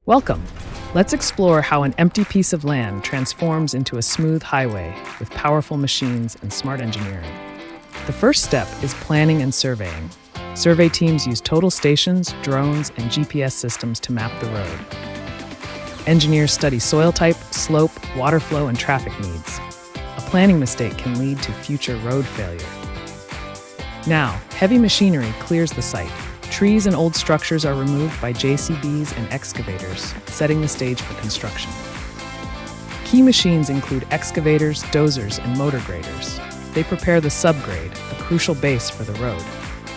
Welcome. Let's explore how an empty piece of land transforms into a smooth highway with powerful machines and smart engineering. The first step is planning and surveying. Survey teams use total stations, drones, and GPS systems to map the road. Engineers study soil type, slope, water flow, and traffic needs. A planning mistake can lead to future road failure. Now, heavy machinery clears the site. Trees and old structures are removed by JCBs and excavators, setting the stage for construction. Key machines include excavators, dozers, and motor graders. They prepare the subgrade, a crucial base for the road.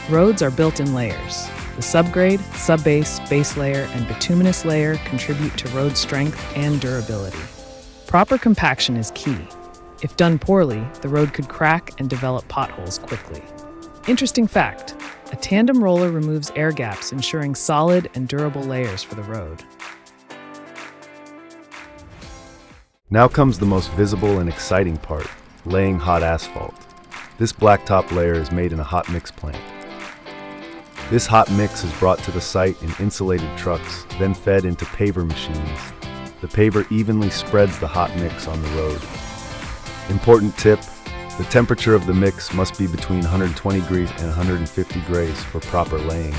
Roads are built in layers. The subgrade, subbase, base layer, and bituminous layer contribute to road strength and durability. Proper compaction is key. If done poorly, the road could crack and develop potholes quickly. Interesting fact, a tandem roller removes air gaps, ensuring solid and durable layers for the road. Now comes the most visible and exciting part, laying hot asphalt. This blacktop layer is made in a hot mix plant. This hot mix is brought to the site in insulated trucks, then fed into paver machines. The paver evenly spreads the hot mix on the road. Important tip, the temperature of the mix must be between 120 degrees and 150 degrees for proper laying.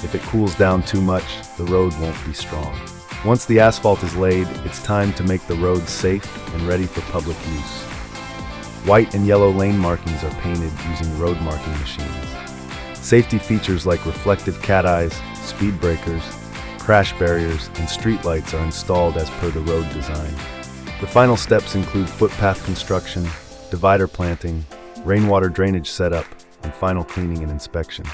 If it cools down too much, the road won't be strong. Once the asphalt is laid, it's time to make the road safe and ready for public use. White and yellow lane markings are painted using road marking machines. Safety features like reflective cat eyes, speed breakers, crash barriers, and street lights are installed as per the road design. The final steps include footpath construction, divider planting, rainwater drainage setup, and final cleaning and inspection.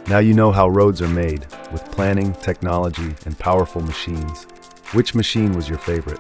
Now you know how roads are made, with planning, technology, and powerful machines. Which machine was your favorite?